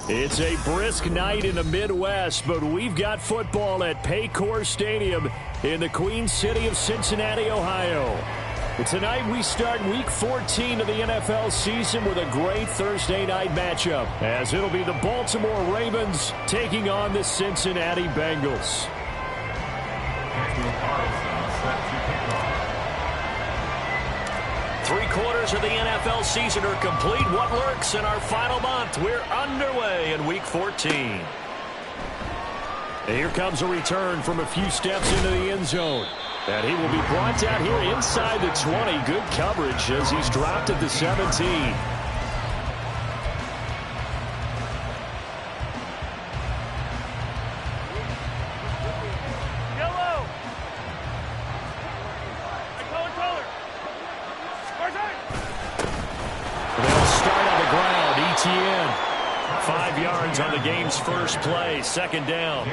It's a brisk night in the Midwest, but we've got football at Paycor Stadium in the Queen City of Cincinnati, Ohio. And tonight we start Week 14 of the NFL season with a great Thursday night matchup, as it'll be the Baltimore Ravens taking on the Cincinnati Bengals. Three-quarters of the NFL season are complete. What lurks in our final month? We're underway in Week 14. And here comes a return from a few steps into the end zone. And he will be brought down here inside the 20. Good coverage as he's dropped at the 17. ETN, 5 yards on the game's first play, second down.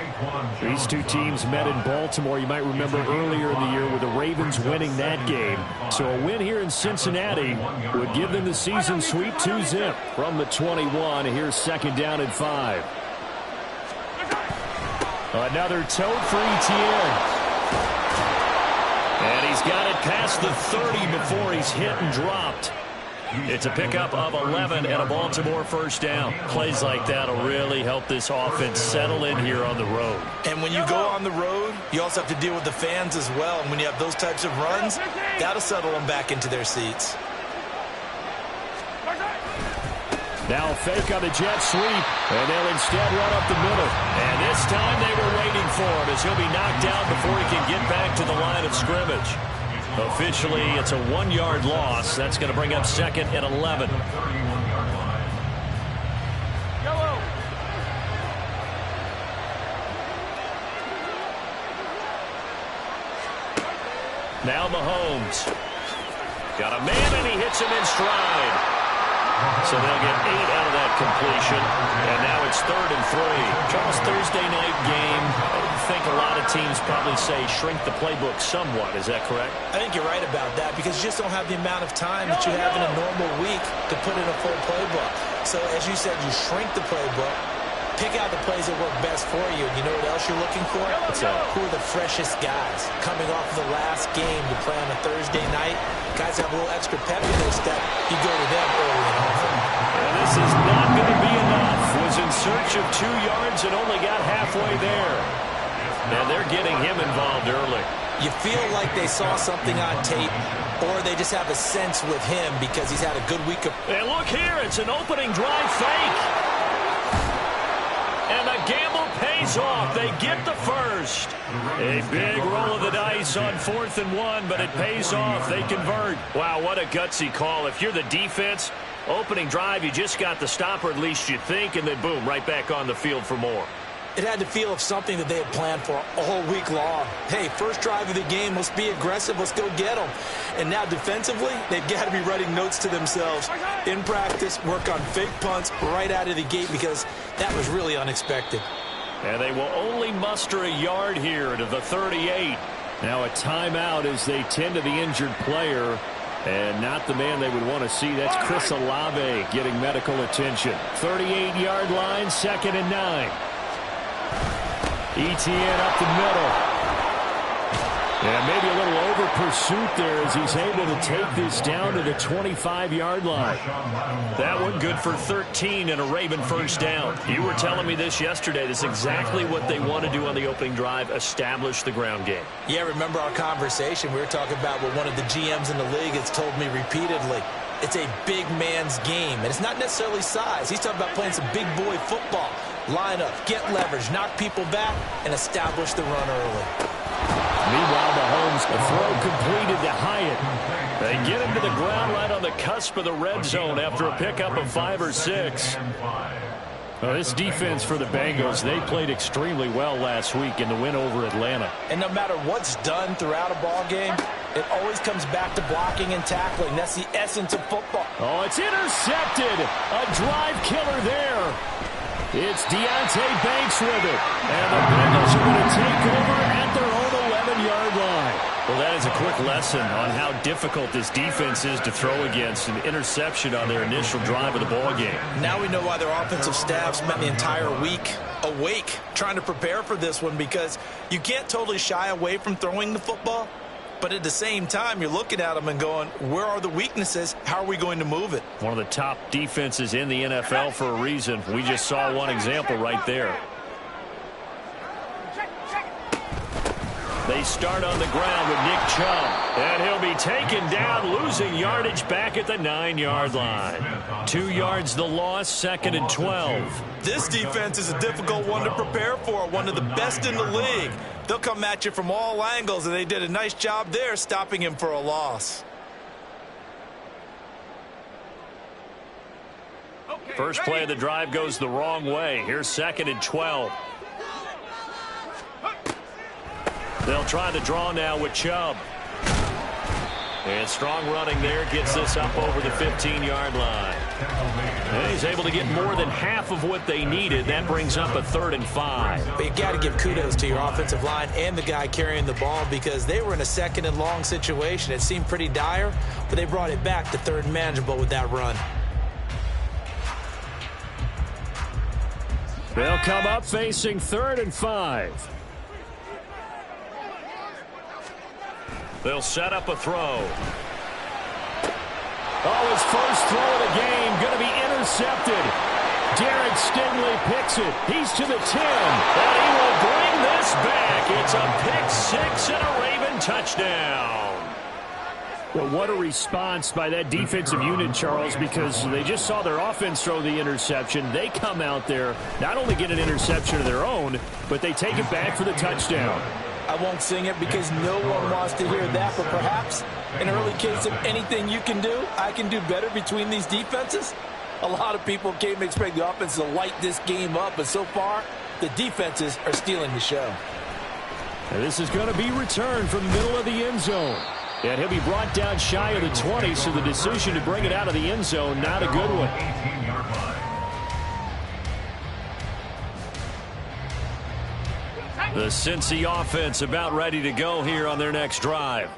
These two teams met in Baltimore, you might remember earlier in the year, with the Ravens winning that game. So a win here in Cincinnati would give them the season sweep 2-zip from the 21. Here's second down and 5. Another tote for ETN. And he's got it past the 30 before he's hit and dropped. It's a pickup of 11 and a Baltimore first down. Plays like that will really help this offense settle in here on the road. And when you go on the road, you also have to deal with the fans as well. And when you have those types of runs, that'll settle them back into their seats. Now fake on the jet sweep, and they'll instead run up the middle. And this time they were waiting for him as he'll be knocked down before he can get back to the line of scrimmage. Officially, it's a 1-yard loss. That's going to bring up second and 11. Now Mahomes. Got a man, and he hits him in stride. So they'll get 8 out of that completion. And now it's 3rd and 3. Charles, Thursday night game. I think a lot of teams probably say shrink the playbook somewhat. Is that correct? I think you're right about that because you just don't have the amount of time that you have in a normal week to put in a full playbook. So as you said, you shrink the playbook. Pick out the plays that work best for you. And you know what else you're looking for? Who are the freshest guys coming off of the last game to play on a Thursday night? Guys have a little extra pep in their step. You go to them early and often. And this is not going to be enough. Was in search of 2 yards and only got halfway there. And they're getting him involved early. You feel like they saw something on tape, or they just have a sense with him because he's had a good week of... And look here, it's an opening drive fake. And the gamble pays off. They get the first. A big roll of the dice on 4th and 1, but it pays off. They convert. Wow, what a gutsy call. If you're the defense, opening drive, you just got the stopper, at least you think, and then boom, right back on the field for more. It had the feel of something that they had planned for all week long. Hey, first drive of the game, let's be aggressive, let's go get them. And now defensively, they've got to be writing notes to themselves. In practice, work on fake punts right out of the gate because that was really unexpected. And they will only muster a yard here to the 38. Now a timeout as they tend to the injured player. And not the man they would want to see. That's Chris Olave getting medical attention. 38-yard line, 2nd and 9. ETN up the middle. And maybe a little over pursuit there as he's able to take this down to the 25-yard line. That one good for 13 and a Raven first down. You were telling me this yesterday. This is exactly what they want to do on the opening drive, establish the ground game. Yeah, remember our conversation? We were talking about what one of the GMs in the league has told me repeatedly. It's a big man's game, and it's not necessarily size. He's talking about playing some big boy football. Line up, get leverage, knock people back, and establish the run early. Meanwhile, Mahomes, a throw completed to Hyatt. They get him to the ground right on the cusp of the red zone after a pickup of 5 or 6. Well, this defense for the Bengals, they played extremely well last week in the win over Atlanta. And no matter what's done throughout a ball game, it always comes back to blocking and tackling. That's the essence of football. Oh, it's intercepted. A drive killer there. It's Deontay Banks with it. And the Bengals are going to take over at their own 11-yard line. Well, that is a quick lesson on how difficult this defense is to throw against. An interception on their initial drive of the ball game. Now we know why their offensive staff spent the entire week awake trying to prepare for this one, because you can't totally shy away from throwing the football, but at the same time you're looking at them and going, where are the weaknesses? How are we going to move it? One of the top defenses in the NFL for a reason. We just saw one example right there. They start on the ground with Nick Chubb. And he'll be taken down, losing yardage back at the 9-yard line. 2 yards the loss, 2nd and 12. This defense is a difficult one to prepare for, one of the best in the league. They'll come at you from all angles, and they did a nice job there stopping him for a loss. First play of the drive goes the wrong way. Here's 2nd and 12. They'll try the draw now with Chubb. And strong running there gets this up over the 15-yard line. And he's able to get more than half of what they needed. That brings up a 3rd and 5. But you got to give kudos to your offensive line and the guy carrying the ball, because they were in a 2nd and long situation. It seemed pretty dire, but they brought it back to 3rd and manageable with that run. They'll come up facing 3rd and 5. They'll set up a throw. Oh, his first throw of the game going to be intercepted. Derek Stingley picks it. He's to the 10. And he will bring this back. It's a pick 6 and a Raven touchdown. Well, what a response by that defensive unit, Charles, because they just saw their offense throw the interception. They come out there, not only get an interception of their own, but they take it back for the touchdown. I won't sing it because no one wants to hear that, but perhaps an early case of anything you can do, I can do better between these defenses. A lot of people came to expect the offense to light this game up, but so far, the defenses are stealing the show. And this is going to be returned from the middle of the end zone. And he'll be brought down shy of the 20, so the decision to bring it out of the end zone, not a good one. The Cincy offense about ready to go here on their next drive.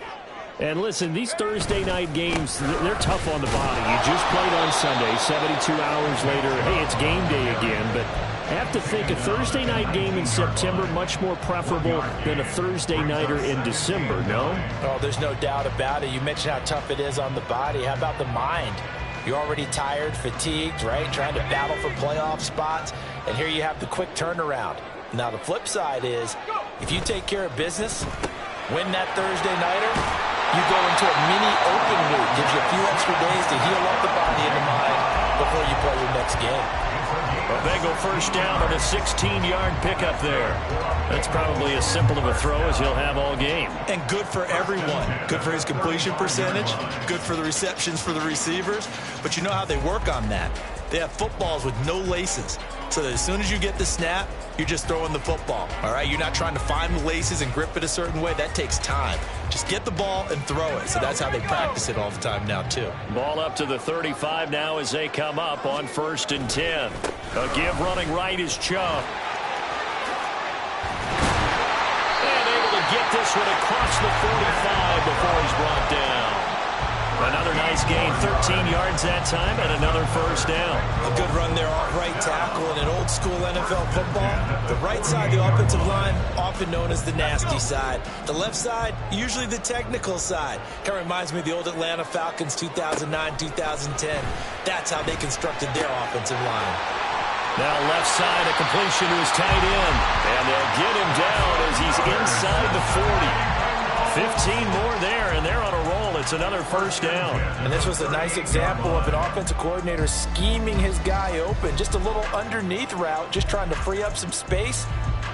And listen, these Thursday night games, they're tough on the body. You just played on Sunday, 72 hours later. Hey, it's game day again, but I have to think a Thursday night game in September much more preferable than a Thursday nighter in December, no? Oh, there's no doubt about it. You mentioned how tough it is on the body. How about the mind? You're already tired, fatigued, right? Trying to battle for playoff spots, and here you have the quick turnaround. Now, the flip side is, if you take care of business, win that Thursday nighter, you go into a mini open week. Gives you a few extra days to heal up the body and the mind before you play your next game. A Bengal first down on a 16-yard pickup there. That's probably as simple of a throw as he'll have all game. And good for everyone. Good for his completion percentage. Good for the receptions for the receivers. But you know how they work on that. They have footballs with no laces. So that as soon as you get the snap, you're just throwing the football. All right, you're not trying to find the laces and grip it a certain way. That takes time. Just get the ball and throw it. So that's how they practice it all the time now, too. Ball up to the 35 now as they come up on 1st and 10. A give running right is Chubb. And able to get this one across the 45 before he's brought down. Another nice gain, 13 yards that time, and another first down. A good run there off right tackle in an old-school NFL football. The right side, the offensive line, often known as the nasty side. The left side, usually the technical side. Kind of reminds me of the old Atlanta Falcons 2009-2010. That's how they constructed their offensive line. Now left side, a completion to his tight end. And they'll get him down as he's inside the 40. 15 more there, and they're on a roll. It's another first down. And this was a nice example of an offensive coordinator scheming his guy open. Just a little underneath route, just trying to free up some space,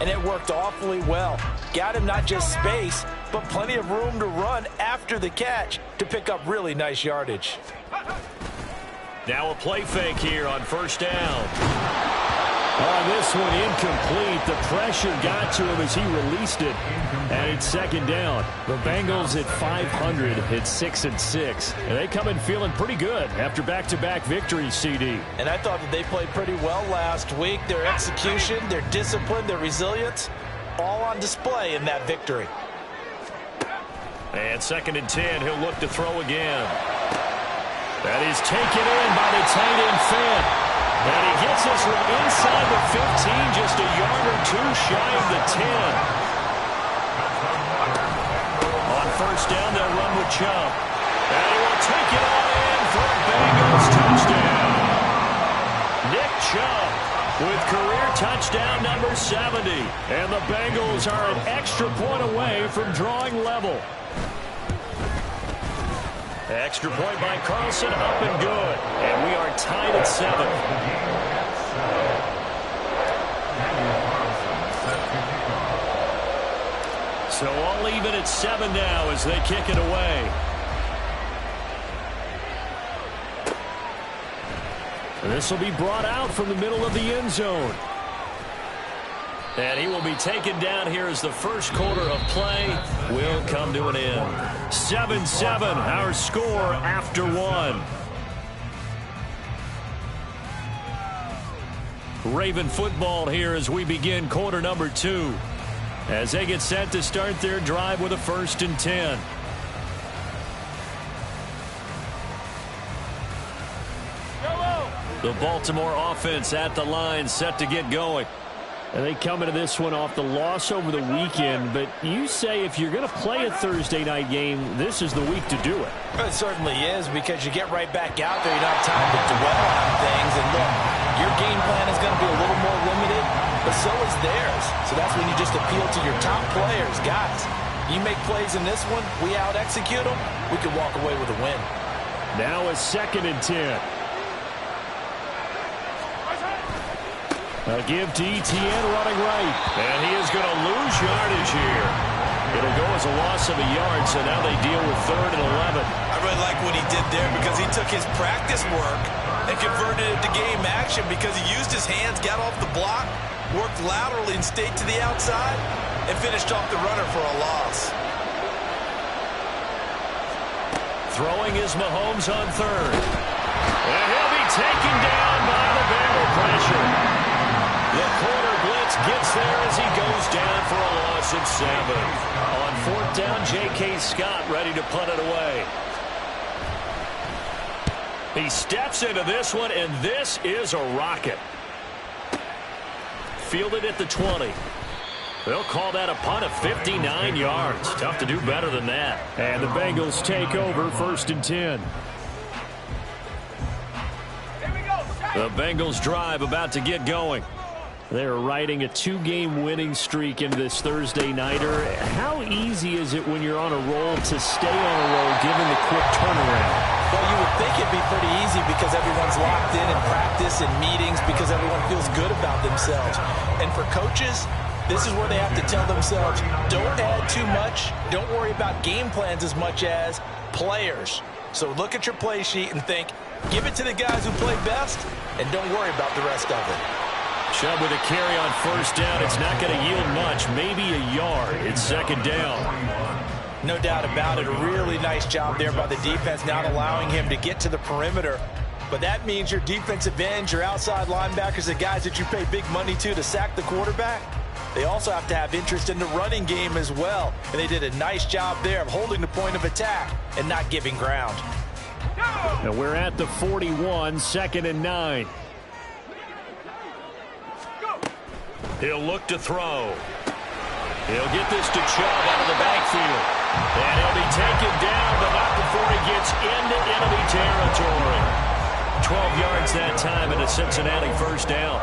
and it worked awfully well. Got him not just space, but plenty of room to run after the catch to pick up really nice yardage. Now a play fake here on first down. On this one, incomplete. The pressure got to him as he released it, and it's 2nd down. The Bengals at 500 at 6-6, and they come in feeling pretty good after back-to-back victories, CD. And I thought that they played pretty well last week. Their execution, their discipline, their resilience, all on display in that victory. And 2nd and 10, he'll look to throw again. That is taken in by the tight end Fant. And he gets this one inside the 15, just a yard or two shy of the 10. On 1st down, they'll run with Chubb. And he will take it on in for a Bengals touchdown. Nick Chubb with career touchdown number 70. And the Bengals are an extra point away from drawing level. Extra point by Carlson, up and good. And we are tied at 7. So all even at 7 now as they kick it away. This will be brought out from the middle of the end zone. And he will be taken down here as the first quarter of play will come to an end. 7-7, our score after 1. Raven football here as we begin quarter number 2. As they get set to start their drive with a 1st and 10. The Baltimore offense at the line, set to get going. And they come into this one off the loss over the weekend, but you say if you're going to play a Thursday night game, this is the week to do it. It certainly is, because you get right back out there. You don't have time to dwell on things. And look, your game plan is going to be a little more limited, but so is theirs. So that's when you just appeal to your top players. Guys, you make plays in this one, we out-execute them, we can walk away with a win. Now a 2nd and 10. A give to Etienne running right. And he is going to lose yardage here. It'll go as a loss of a yard, so now they deal with 3rd and 11. I really like what he did there, because he took his practice work and converted it to game action, because he used his hands, got off the block, worked laterally and stayed to the outside, and finished off the runner for a loss. Throwing is Mahomes on 3rd. And he'll be taken down by the Bengal pressure. The corner blitz gets there as he goes down for a loss at 7. On 4th down, J.K. Scott ready to punt it away. He steps into this one, and this is a rocket. Fielded at the 20. They'll call that a punt of 59 yards. Tough to do better than that. And the Bengals take over 1st and 10. The Bengals drive about to get going. They're riding a 2-game winning streak into this Thursday nighter. How easy is it when you're on a roll to stay on a roll given the quick turnaround? Well, you would think it'd be pretty easy, because everyone's locked in practice and meetings, because everyone feels good about themselves. And for coaches, this is where they have to tell themselves, don't add too much, don't worry about game plans as much as players. So look at your play sheet and think, give it to the guys who play best, and don't worry about the rest of it. Chubb with a carry on 1st down. It's not going to yield much, maybe a yard. It's 2nd down. No doubt about it. A really nice job there by the defense, not allowing him to get to the perimeter. But that means your defensive ends, your outside linebackers, the guys that you pay big money to sack the quarterback, they also have to have interest in the running game as well. And they did a nice job there of holding the point of attack and not giving ground. Now we're at the 41, 2nd and 9. He'll look to throw. He'll get this to Chubb out of the backfield. And he'll be taken down, but not before he gets into enemy territory. 12 yards that time and a Cincinnati 1st down.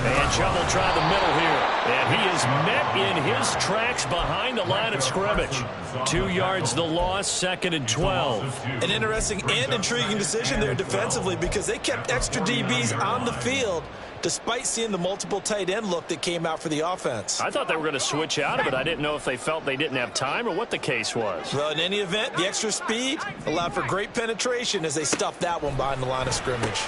And Chubb will try the middle here. And he is met in his tracks behind the line of scrimmage. 2 yards the loss, 2nd and 12. An interesting and intriguing decision there defensively, because they kept extra DBs on the field despite seeing the multiple tight end look that came out for the offense. I thought they were going to switch out of it. I didn't know if they felt they didn't have time or what the case was. Well, in any event, the extra speed allowed for great penetration as they stuffed that one behind the line of scrimmage.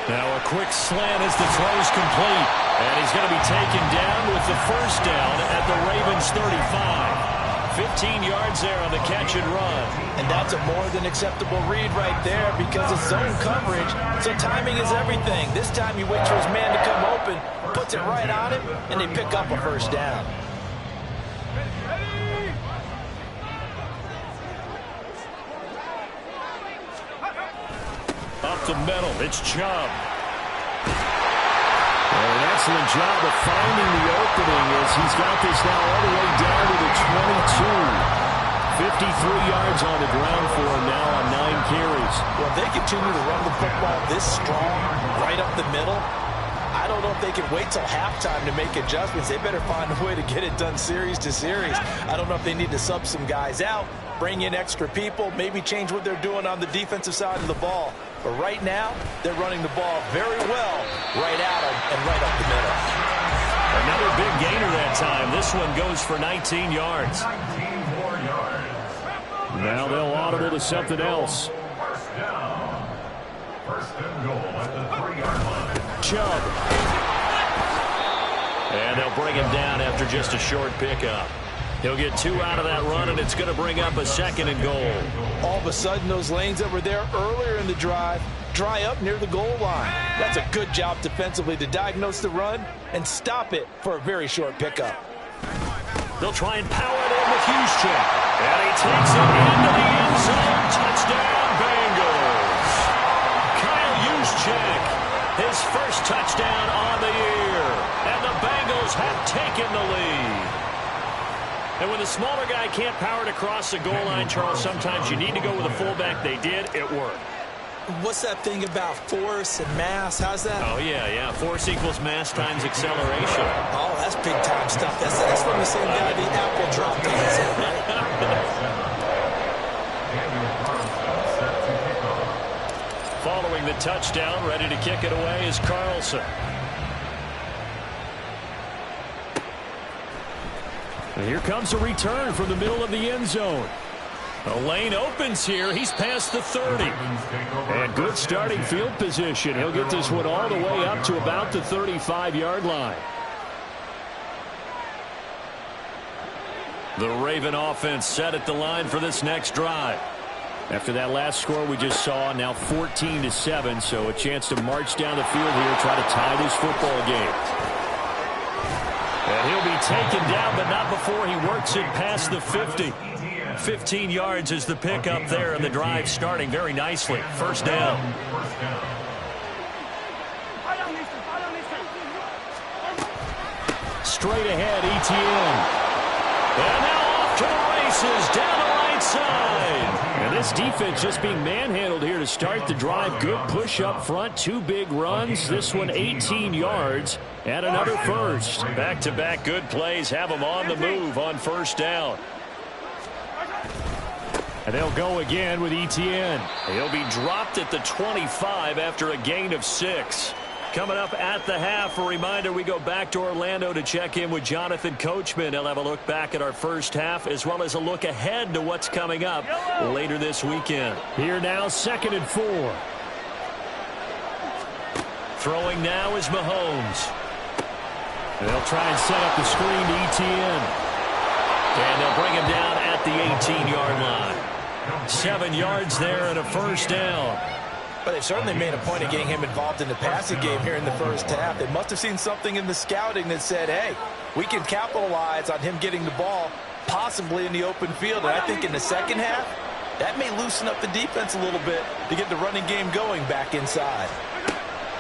Now a quick slant as the throw's complete. And he's going to be taken down with the 1st down at the Ravens 35. 15 yards there on the catch and run. And that's a more than acceptable read right there, because it's zone coverage, so timing is everything. This time he waits for his man to come open, puts it right on him, and they pick up a 1st down. Up the middle, it's Chubb. An excellent job of finding the opening as he's got this now all the way down to the 22. 53 yards on the ground for him now on 9 carries. Well, if they continue to run the football this strong, right up the middle, I don't know if they can wait till halftime to make adjustments. They better find a way to get it done series to series. I don't know if they need to sub some guys out, bring in extra people, maybe change what they're doing on the defensive side of the ball. But right now, they're running the ball very well right at them and right up the middle. Another big gainer that time. This one goes for 19 yards. Now they'll audible to something else. First down. First and goal at the 3-yard line. Chubb. And they'll bring him down after just a short pickup. He'll get 2 out of that run, and it's going to bring up a 2nd and goal. All of a sudden, those lanes that were there earlier in the drive dry up near the goal line. That's a good job defensively to diagnose the run and stop it for a very short pickup. They'll try and power it in with Juszczyk. And he takes it into the end zone. Touchdown, Bengals. Kyle Juszczyk, his first touchdown on the year. And the Bengals have taken the lead. And when the smaller guy can't power it across the goal line, Charles, sometimes you need to go with a fullback. They did. It worked. What's that thing about force and mass? How's that? Oh, yeah. Force equals mass times acceleration. Oh, that's big-time stuff. That's from the same guy the apple dropped in his head, right? Following the touchdown, ready to kick it away is Carlson. And here comes a return from the middle of the end zone. The lane opens here. He's past the 30. And good starting field position. He'll get this one all the way up to about the 35-yard line. The Raven offense set at the line for this next drive. After that last score we just saw, now 14-7, so a chance to march down the field here, try to tie this football game. And he'll be taken down, but not before he works it past the 50. 15 yards is the pickup there, and the drive starting very nicely. First down. Straight ahead, Etienne. And now off to the races, down the right side. And this defense just being manhandled here to start the drive. Good push up front, 2 big runs. This one 18 yards and another first. Back-to-back good plays have them on the move on first down. And they'll go again with Etienne. He'll be dropped at the 25 after a gain of 6. Coming up at the half, a reminder, we go back to Orlando to check in with Jonathan Coachman. He'll have a look back at our first half as well as a look ahead to what's coming up later this weekend. Here now, 2nd and 4. Throwing now is Mahomes. And they'll try and set up the screen to Etienne. And they'll bring him down at the 18-yard line. 7 yards there and a first down. But they've certainly made a point of getting him involved in the passing game here in the first half. They must have seen something in the scouting that said, hey, we can capitalize on him getting the ball possibly in the open field. And I think in the second half, that may loosen up the defense a little bit to get the running game going back inside.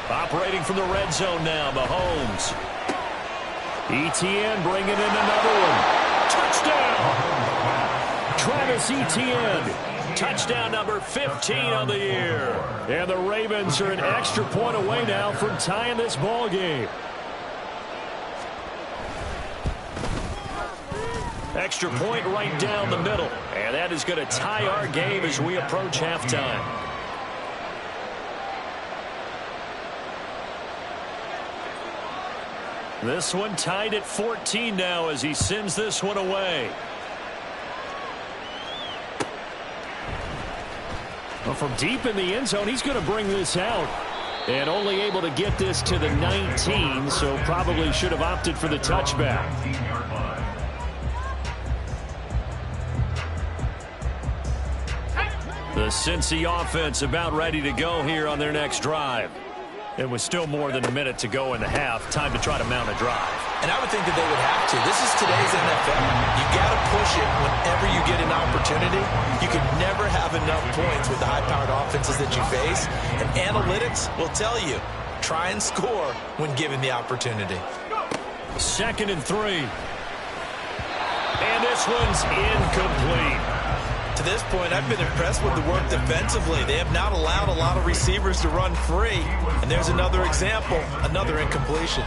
Operating from the red zone now, Mahomes. Etienne bringing in another one. Touchdown! Travis Etienne. Touchdown number 15 on the year. And the Ravens are an extra point away now from tying this ball game. Extra point right down the middle. And that is going to tie our game as we approach halftime. This one tied at 14 now as he sends this one away. Well, from deep in the end zone, he's going to bring this out. And only able to get this to the 19, so probably should have opted for the touchback. The Cincy offense about ready to go here on their next drive. And with still more than a minute to go in the half, time to try to mount a drive. And I would think that they would have to. This is today's NFL. You got to push it whenever you get an opportunity. You can never have enough points with the high-powered offenses that you face. And analytics will tell you, try and score when given the opportunity. 2nd and 3. And this one's incomplete. To this point, I've been impressed with the work defensively. They have not allowed a lot of receivers to run free. And there's another example, another incompletion.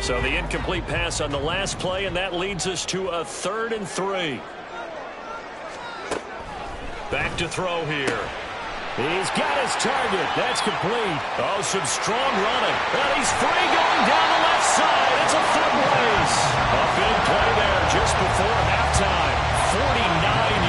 So the incomplete pass on the last play, and that leads us to a 3rd and 3. Back to throw here. He's got his target. That's complete. Oh, some strong running. And he's free going down the left side. It's a foot race. A big play there just before halftime. 49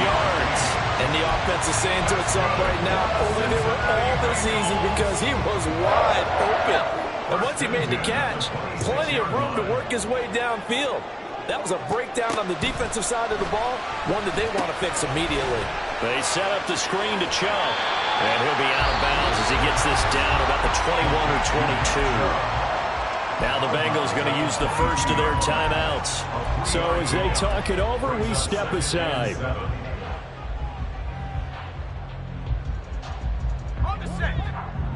yards. And the offense is saying to itself right now, only they were all this easy because he was wide open. And once he made the catch, plenty of room to work his way downfield. That was a breakdown on the defensive side of the ball, one that they want to fix immediately. They set up the screen to Chubb. And he'll be out of bounds as he gets this down about the 21 or 22. Now the Bengals going to use the first of their timeouts. So as they talk it over, we step aside.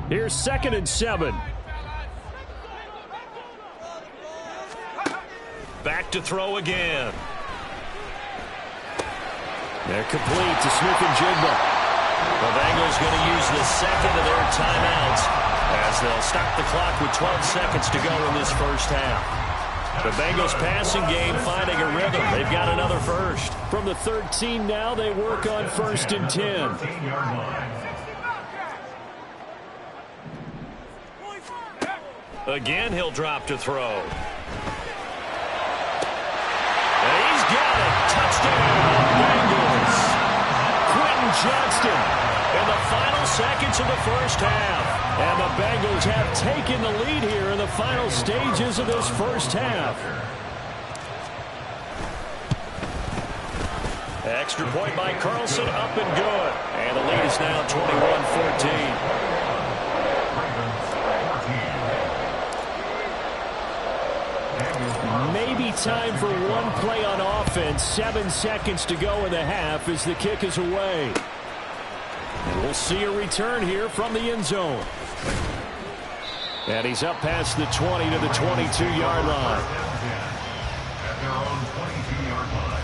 Here's 2nd and 7. Back to throw again. They're complete to Smith-Njigba. The Bengals going to use the 2nd of their timeouts as they'll stop the clock with 12 seconds to go in this first half. The Bengals passing game finding a rhythm. They've got another first. From the 13 now, they work on 1st and 10. Again, he'll drop to throw. And he's got it. Touchdown, Bengals. Quentin Johnston in the final seconds of the first half. And the Bengals have taken the lead here in the final stages of this first half. Extra point by Carlson, up and good. And the lead is now 21-14. Maybe time for one play on offense. 7 seconds to go in the half as the kick is away. And we'll see a return here from the end zone. And he's up past the 20 to the 22-yard line. At their own 22-yard line.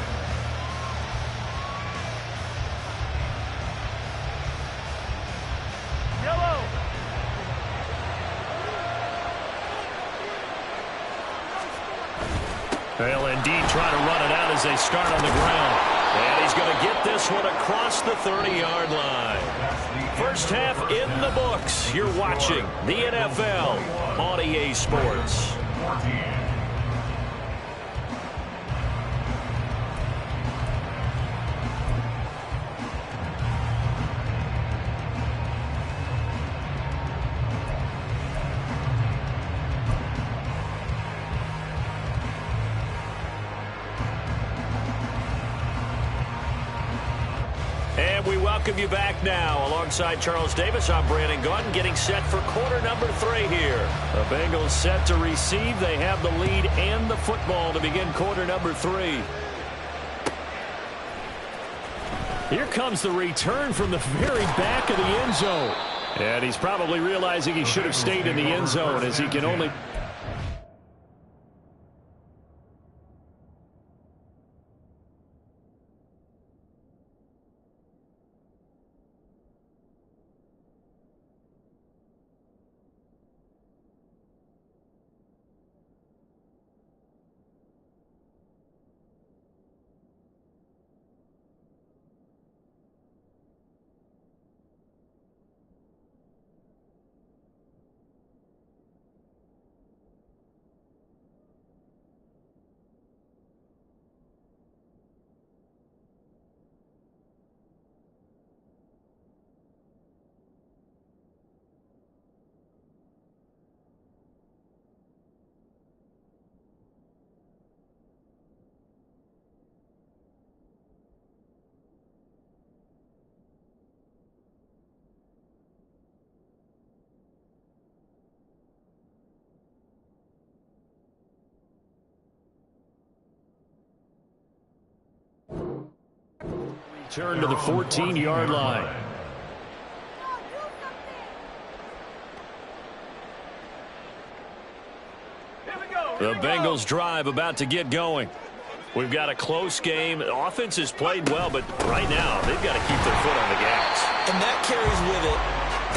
Yellow. They'll indeed try to run it out as they start on the ground. And he's going to get this one across the 30-yard line. First half in the books. You're watching the NFL on EA Sports. And we welcome you back now. Alongside Charles Davis, I'm Brandon Gaudin, getting set for quarter number 3 here. The Bengals set to receive. They have the lead and the football to begin quarter number 3. Here comes the return from the very back of the end zone. And he's probably realizing he should have stayed in the end zone as he can only... Turn to the 14-yard line. The Bengals drive about to get going. We've got a close game. The offense has played well, but right now they've got to keep their foot on the gas. And that carries with it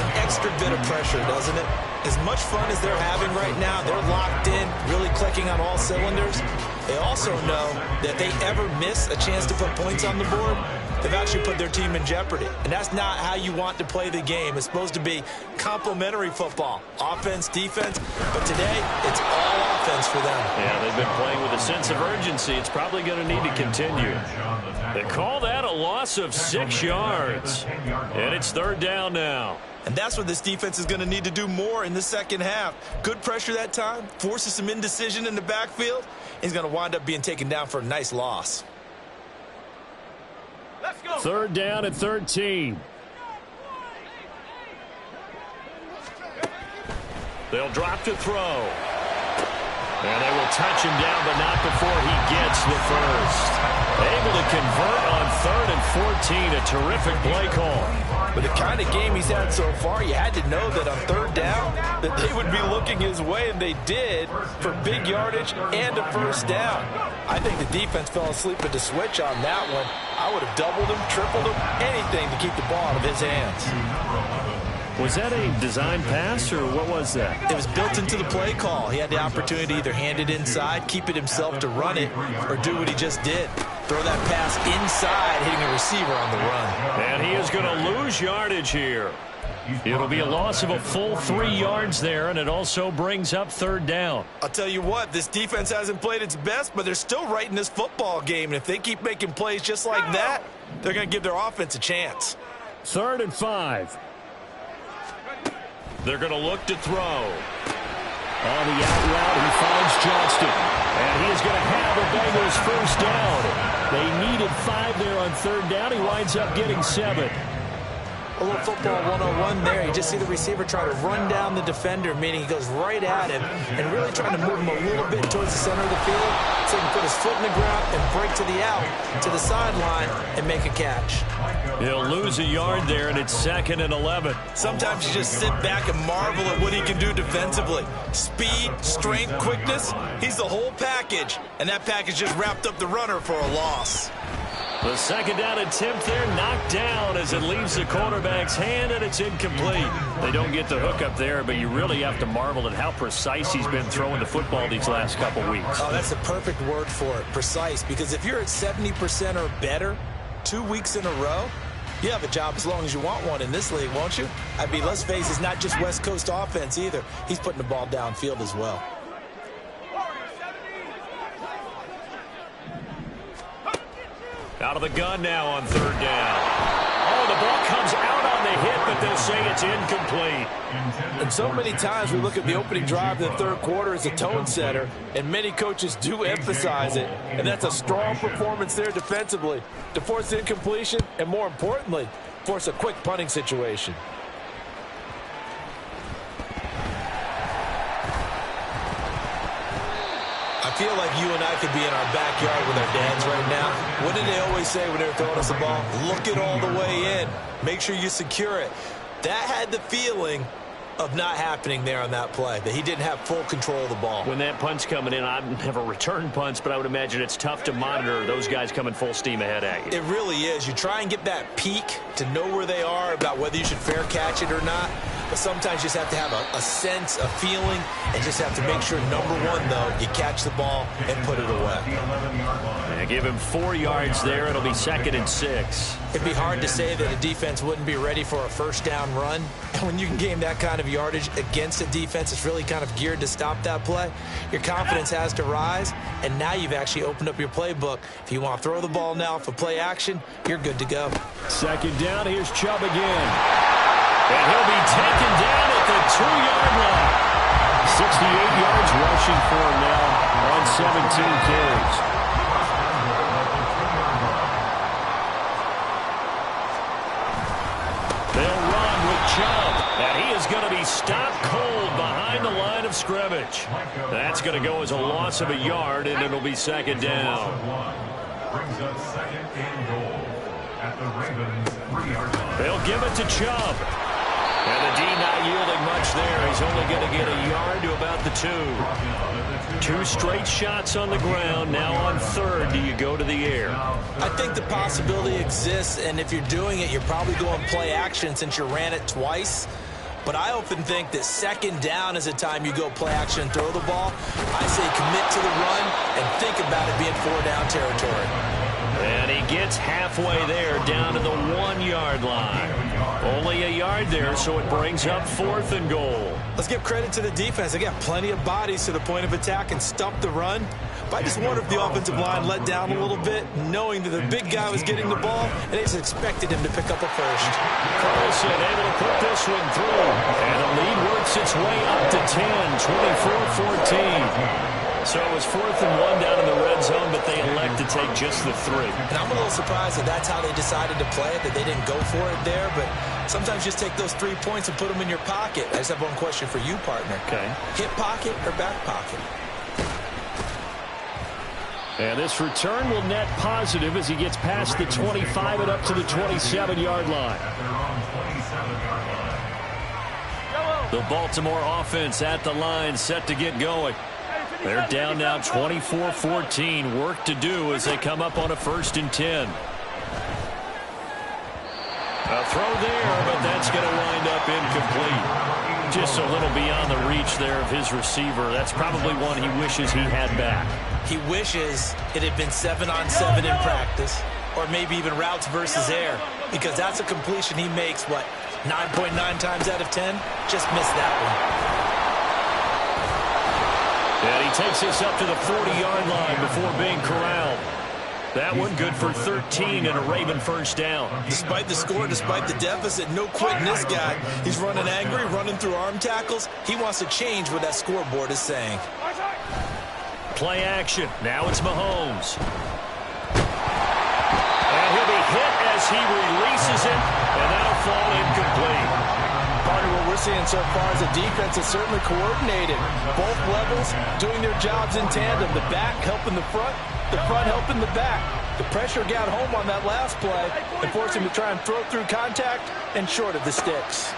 an extra bit of pressure, doesn't it? As much fun as they're having right now, they're locked in, really clicking on all cylinders. They also know that if they ever miss a chance to put points on the board, they've actually put their team in jeopardy. And that's not how you want to play the game. It's supposed to be complementary football, offense, defense. But today, it's all offense for them. Yeah, they've been playing with a sense of urgency. It's probably going to need to continue. They call that a loss of 6 yards. And it's third down now. And that's what this defense is going to need to do more in the second half. Good pressure that time, forces some indecision in the backfield. He's going to wind up being taken down for a nice loss. Let's go. Third down at 13. They'll drop to throw. And they will touch him down, but not before he gets the first. Able to convert on 3rd and 14. A terrific play call. But the kind of game he's had so far, you had to know that on third down that they would be looking his way, and they did, for big yardage and a first down. I think the defense fell asleep at the switch on that one. I would have doubled him, tripled him, anything to keep the ball out of his hands. Was that a design pass, or what was that? It was built into the play call. He had the opportunity to either hand it inside, keep it himself to run it, or do what he just did. Throw that pass inside, hitting a receiver on the run. And he is going to lose yardage here. It'll be a loss of a full 3 yards there, and it also brings up third down. I'll tell you what, this defense hasn't played its best, but they're still right in this football game. And if they keep making plays just like that, they're going to give their offense a chance. 3rd and 5. They're going to look to throw. On the out route, he finds Johnston. And he is going to have the Bengals first down. They needed 5 there on third down. He winds up getting 7. A little football 101 there. You just see the receiver try to run down the defender, meaning he goes right at him and really trying to move him a little bit towards the center of the field so he can put his foot in the ground and break to the out, to the sideline, and make a catch. He'll lose a yard there, and it's 2nd and 11. Sometimes you just sit back and marvel at what he can do defensively. Speed, strength, quickness, he's the whole package, and that package just wrapped up the runner for a loss. The second down attempt there knocked down as it leaves the quarterback's hand, and it's incomplete. They don't get the hook up there, but you really have to marvel at how precise he's been throwing the football these last couple weeks. Oh, that's the perfect word for it, precise, because if you're at 70% or better 2 weeks in a row, you have a job as long as you want one in this league, won't you? I mean, let's face it, it's not just West Coast offense either. He's putting the ball downfield as well. Out of the gun now on third down. Oh, the ball comes out on the hit, but they'll say it's incomplete. And so many times we look at the opening drive in the third quarter as a tone setter, and many coaches do emphasize it, and that's a strong performance there defensively to force the incompletion and, more importantly, force a quick punting situation. I feel like you and I could be in our backyard with our dads right now. What did they always say when they were throwing us the ball? Look it all the way in. Make sure you secure it. That had the feeling of not happening there on that play, that he didn't have full control of the ball. When that punt's coming in, I've never returned punts, but I would imagine it's tough to monitor those guys coming full steam ahead at you. It really is. You try and get that peek to know where they are, about whether you should fair catch it or not. But sometimes you just have to have a sense, a feeling, and just have to make sure, number one, though, you catch the ball and put it away. And give him 4 yards there. It'll be 2nd and 6. It'd be hard to say that a defense wouldn't be ready for a first down run. And when you can gain that kind of yardage against a defense that's really kind of geared to stop that play, your confidence has to rise, and now you've actually opened up your playbook. If you want to throw the ball now for play action, you're good to go. Second down, here's Chubb again. And he'll be taken down at the 2-yard line. 68 yards rushing for him now on 17 carries. They'll run with Chubb, and he is going to be stopped cold behind the line of scrimmage. That's going to go as a loss of a yard, and it'll be 2nd down. Brings up 2nd and goal. at the Ravens' 3-yard line. They'll give it to Chubb. And the D not yielding much there. He's only going to get a yard to about the 2. 2 straight shots on the ground. Now on third, do you go to the air? I think the possibility exists, and if you're doing it, you're probably going play action since you ran it twice. But I often think that second down is the time you go play action and throw the ball. I say commit to the run and think about it being 4-down territory. And he gets halfway there, down to the 1-yard line. Only a yard there, so it brings up 4th and goal. Let's give credit to the defense. They got plenty of bodies to the point of attack and stop the run. But I just wonder if the offensive line let down a little bit, knowing that the big guy was getting the ball, and they just expected him to pick up a first. Carlson able to put this one through. And the lead works its way up to 10, 24-14. So it was 4th and 1 down in the red zone, but they elect to take just the 3. And I'm a little surprised that that's how they decided to play it, that they didn't go for it there. But sometimes just take those 3 points and put them in your pocket. I just have one question for you, partner. Okay. Hip pocket or back pocket? And this return will net positive as he gets past the 25 and up to the 27-yard line. The Baltimore offense at the line, set to get going. They're down now 24-14. Work to do as they come up on a 1st and 10. A throw there, but that's going to wind up incomplete. Just a little beyond the reach there of his receiver. That's probably one he wishes he had back. He wishes it had been 7-on-7 in practice, or maybe even routes versus air, because that's a completion he makes, 9.9 times out of 10? Just missed that one. And he takes this up to the 40-yard line before being corralled. That one good for 13 and a Raven first down. Despite the score, despite the deficit, no quitting this guy. He's running angry, running through arm tackles. He wants to change what that scoreboard is saying. Play action. Now it's Mahomes. And he'll be hit as he releases it, and that'll fall incomplete. Partner, what we're seeing so far is the defense is certainly coordinated. Both levels doing their jobs in tandem. The back helping the front helping the back. The pressure got home on that last play and forced him to try and throw through contact and short of the sticks.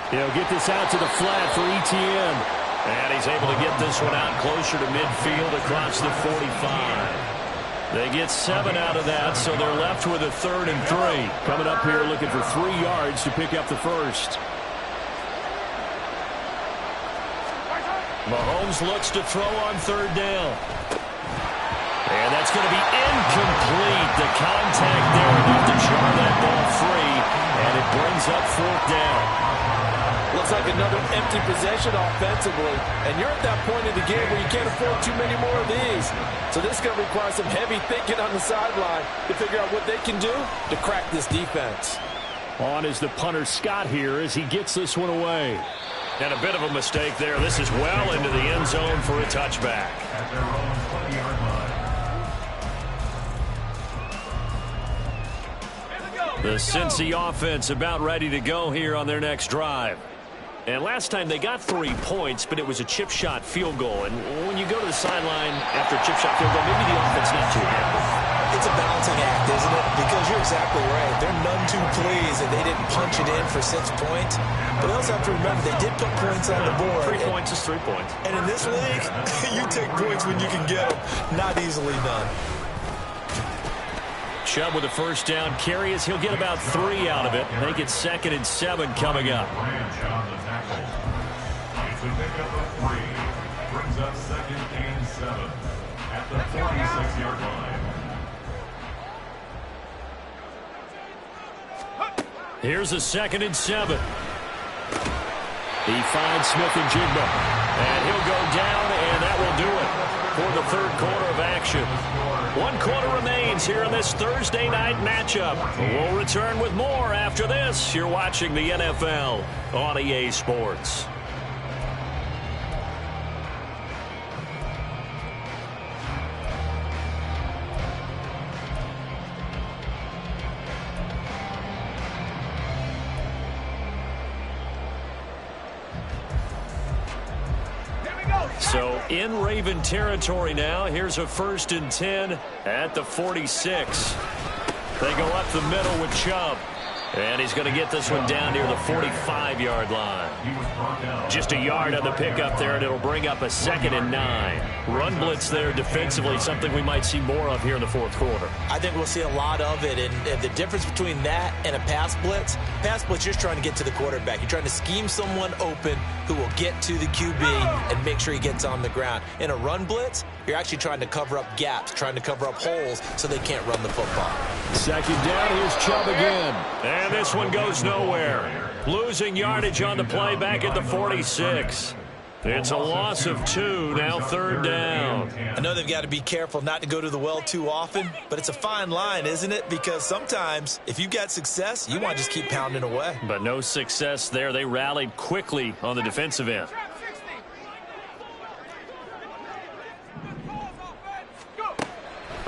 He'll get this out to the flat for ETN. And he's able to get this one out closer to midfield across the 45. They get 7 out of that, so they're left with a 3rd and 3. Coming up here looking for 3 yards to pick up the first. Mahomes looks to throw on 3rd down. And that's going to be incomplete. The contact there enough to jar that ball free, and it brings up 4th down. Looks like another empty possession offensively. And you're at that point in the game where you can't afford too many more of these. So this is going to require some heavy thinking on the sideline to figure out what they can do to crack this defense. On is the punter Scott here as he gets this one away. And a bit of a mistake there. This is well into the end zone for a touchback. At their own 20-yard line. The Cincy offense about ready to go here on their next drive. And last time they got 3 points, but it was a chip shot field goal. And when you go to the sideline after a chip shot field goal, maybe the offense not too happy. It's a balancing act, isn't it? Because you're exactly right. They're none too pleased that they didn't punch it in for 6 points. But they also have to remember they did put points on the board. 3 points is 3 points. And in this league, you take points when you can get them. Not easily done. Chubb with a first down carry as he'll get about 3 out of it. Make it 2nd and 7 coming up. Branch on the tackle. It's a pick up of 3. Brings up 2nd and 7 at the 46-yard line. Here's a 2nd and 7. He finds Smith and Jigba. And he'll go down, and that will do it for the 3rd quarter of action. 1 quarter remains here in this Thursday night matchup. We'll return with more after this. You're watching the NFL on EA Sports. So in Raven territory now. Here's a 1st and 10 at the 46. They go up the middle with Chubb. And he's going to get this one down near the 45-yard line. Just a yard on the pickup there, and it'll bring up a 2nd and 9. Run blitz there defensively, something we might see more of here in the fourth quarter. I think we'll see a lot of it, and the difference between that and a pass blitz, you're just trying to get to the quarterback. You're trying to scheme someone open who will get to the QB and make sure he gets on the ground. In a run blitz, you're actually trying to cover up gaps, trying to cover up holes so they can't run the football. 2nd down, here's Chubb again. And this one goes nowhere. Losing yardage on the play back at the 46. It's a loss of 2, now 3rd down. I know they've got to be careful not to go to the well too often, but it's a fine line, isn't it? Because sometimes if you've got success, you want to just keep pounding away. But no success there. They rallied quickly on the defensive end.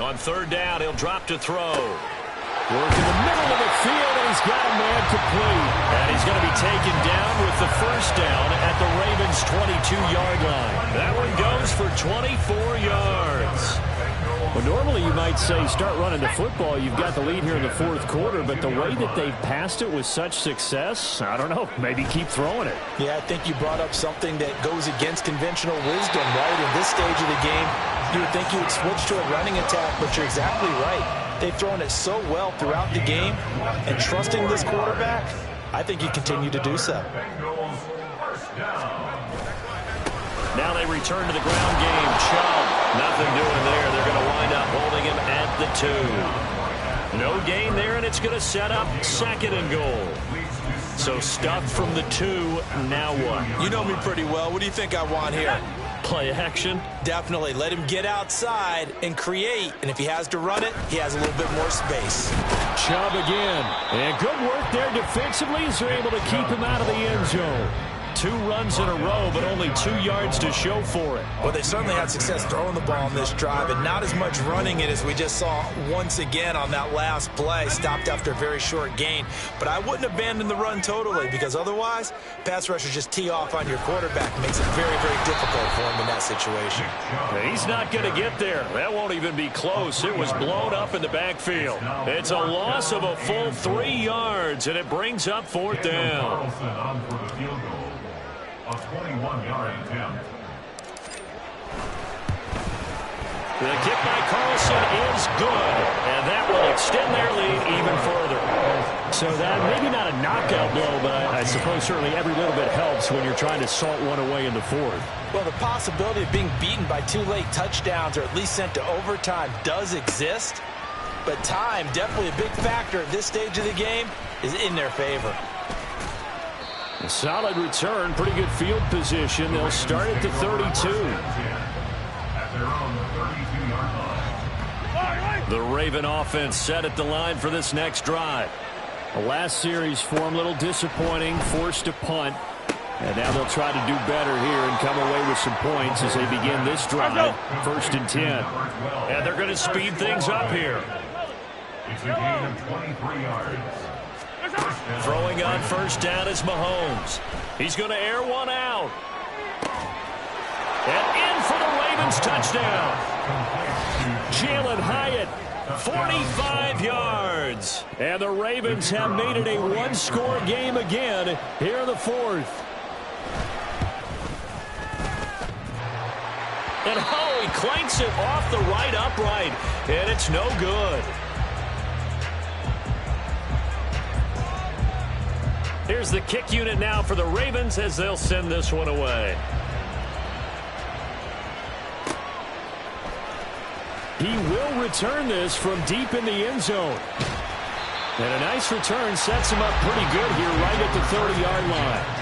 On 3rd down, he'll drop to throw. Work in the middle of the field, and he's got a man complete. And he's going to be taken down with the 1st down at the Ravens' 22-yard line. That one goes for 24 yards. Well, normally you might say start running the football. You've got the lead here in the 4th quarter, but the way that they've passed it with such success, I don't know, maybe keep throwing it. Yeah, I think you brought up something that goes against conventional wisdom, right? In this stage of the game, you would think you would switch to a running attack, but you're exactly right. They've thrown it so well throughout the game, and trusting this quarterback, I think you continue to do so. Now they return to the ground game. Chubb, nothing doing there. They're going to wind up holding him at the 2. No gain there, and it's going to set up 2nd and goal. So stuffed from the 2, now what? You know me pretty well. What do you think I want here? Play action? Definitely. Let him get outside and create. And if he has to run it, he has a little bit more space. Chubb again. And good work there defensively as they're able to keep him out of the end zone. 2 runs in a row, but only 2 yards to show for it. Well, they certainly had success throwing the ball on this drive, and not as much running it as we just saw once again on that last play. Stopped after a very short gain. But I wouldn't abandon the run totally, because otherwise, pass rushers just tee off on your quarterback. Makes it very, very difficult for him in that situation. He's not going to get there. That won't even be close. It was blown up in the backfield. It's a loss of a full 3 yards, and it brings up 4th down. A 21-yard attempt. The kick by Carlson is good, and that will extend their lead even further. So that maybe not a knockout blow, but I suppose certainly every little bit helps when you're trying to salt one away in the 4th. Well, the possibility of being beaten by 2 late touchdowns or at least sent to overtime does exist, but time, definitely a big factor at this stage of the game, is in their favor. A solid return, pretty good field position. They'll start at the 32. The Raven offense set at the line for this next drive. The last series for them, a little disappointing, forced a punt. And now they'll try to do better here and come away with some points as they begin this drive. 1st and 10. And they're going to speed things up here. It's a gain of 23 yards. Throwing on 1st down is Mahomes. He's going to air one out. And in for the Ravens touchdown. Jalen Hyatt, 45 yards. And the Ravens have made it a 1-score game again here in the 4th. And he clanks it off the right upright. And it's no good. Here's the kick unit now for the Ravens as they'll send this one away. He will return this from deep in the end zone. And a nice return sets him up pretty good here right at the 30-yard line.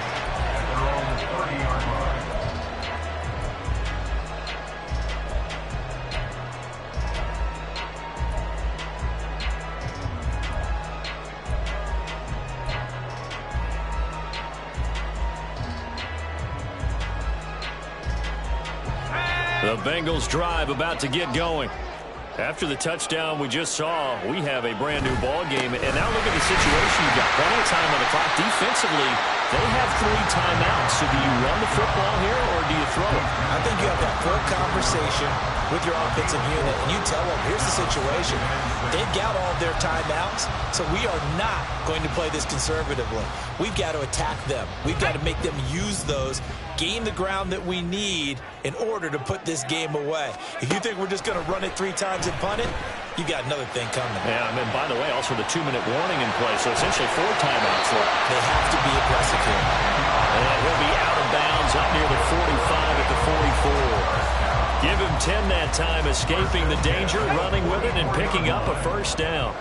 The Bengals drive about to get going. After the touchdown we just saw, we have a brand new ball game. And now look at the situation. You've got plenty of time on the clock. Defensively, they have 3 timeouts. So do you run the football here, or do you throw it? I think you have that full conversation with your offensive unit, and you tell them, here's the situation. They've got all their timeouts, so we are not going to play this conservatively. We've got to attack them. We've got to make them use those, gain the ground that we need in order to put this game away. If you think we're just going to run it 3 times and punt it, you got another thing coming. Yeah, and by the way, also the 2-minute warning in play, so essentially 4 timeouts left. They have to be aggressive here. And he'll be out of bounds up near the 45 at the 44. Give him 10 that time, escaping the danger, running with it, and picking up a first down.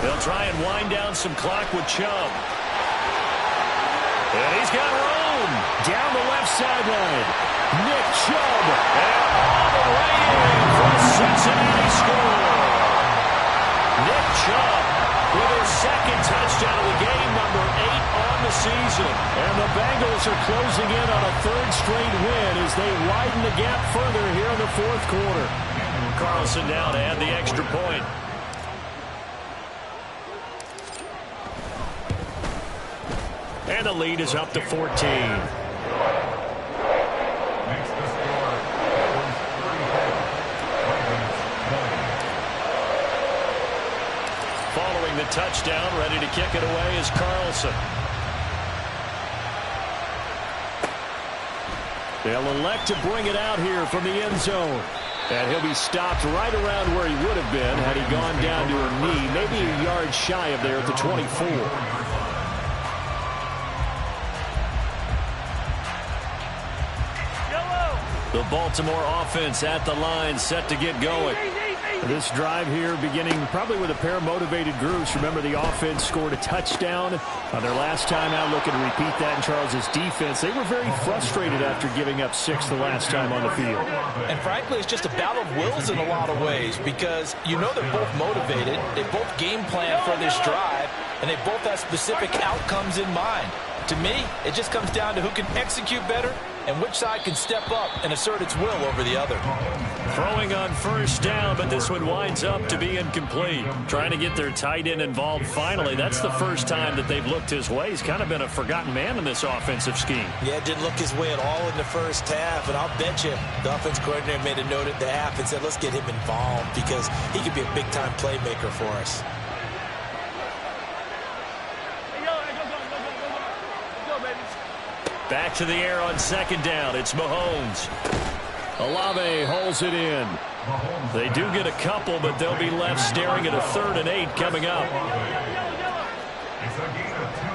They'll try and wind down some clock with Chubb. And he's got room down the left sideline. Nick Chubb, and all the way in for a Cincinnati score. Nick Chubb with his second touchdown of the game, number 8 on the season. And the Bengals are closing in on a 3rd straight win as they widen the gap further here in the 4th quarter. Carlson down to add the extra point. And the lead is up to 14. Makes the score. Following the touchdown, ready to kick it away is Carlson. They'll elect to bring it out here from the end zone. And he'll be stopped right around where he would have been had he gone down to a knee, maybe a yard shy of there at the 24. The Baltimore offense at the line, set to get going. This drive here beginning probably with a pair of motivated groups. Remember, the offense scored a touchdown on their last time out, looking to repeat that in Charles's defense. They were very frustrated after giving up 6 the last time on the field. And frankly, it's just a battle of wills in a lot of ways, because you know they're both motivated, they both game plan for this drive, and they both have specific outcomes in mind. To me, it just comes down to who can execute better and which side can step up and assert its will over the other. Throwing on first down, but this one winds up to be incomplete. Trying to get their tight end involved finally. That's the first time that they've looked his way. He's kind of been a forgotten man in this offensive scheme. Yeah, it didn't look his way at all in the first half, and I'll bet you the offense coordinator made a note at the half and said, let's get him involved because he could be a big-time playmaker for us. Back to the air on second down. It's Mahomes. Olave holds it in. They do get a couple, but they'll be left staring at a 3rd and 8 coming up. It's a gain of 2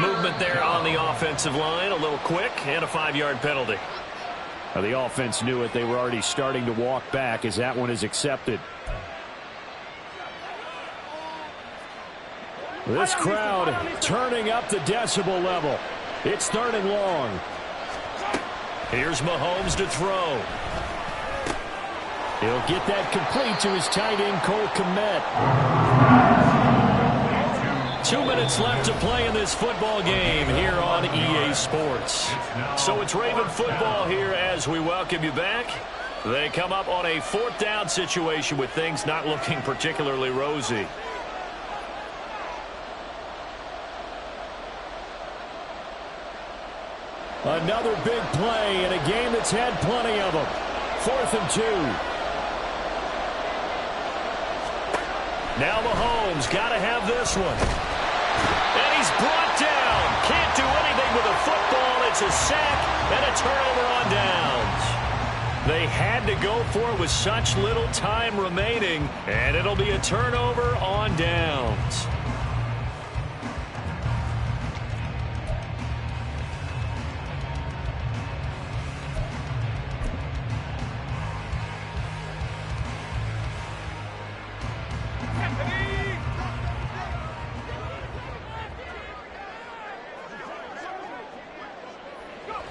yards. Movement there on the offensive line. A little quick and a 5-yard penalty. Now, the offense knew it. They were already starting to walk back as that one is accepted. This crowd turning up the decibel level. It's 3rd and long. Here's Mahomes to throw. He'll get that complete to his tight end, Cole Kmet. 2 minutes left to play in this football game here on EA Sports. So it's Raven football here as we welcome you back. They come up on a 4th down situation with things not looking particularly rosy. Another big play in a game that's had plenty of them. 4th and 2. Now Mahomes got to have this one. And he's brought down. Can't do anything with a football. It's a sack and a turnover on downs. They had to go for it with such little time remaining, and it'll be a turnover on downs.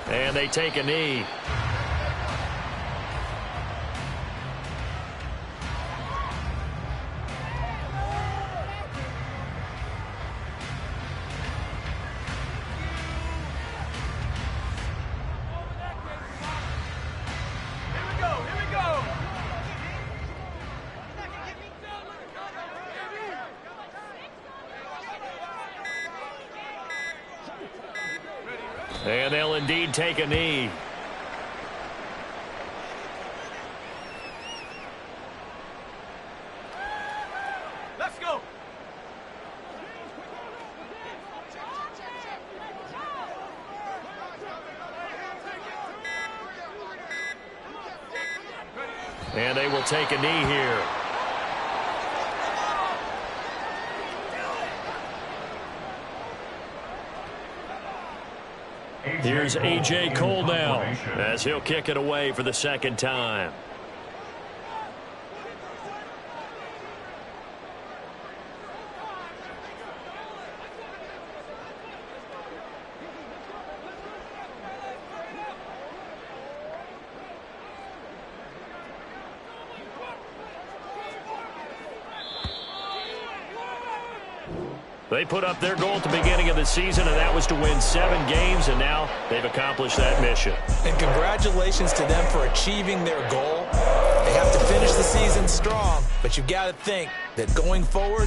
And they take a knee. And they'll indeed take a knee. Let's go. And they will take a knee here. Here's A.J. Cole now as he'll kick it away for the second time. They put up their goal at the beginning of the season, and that was to win 7 games, and now they've accomplished that mission. And congratulations to them for achieving their goal. They have to finish the season strong, but you've got to think that going forward...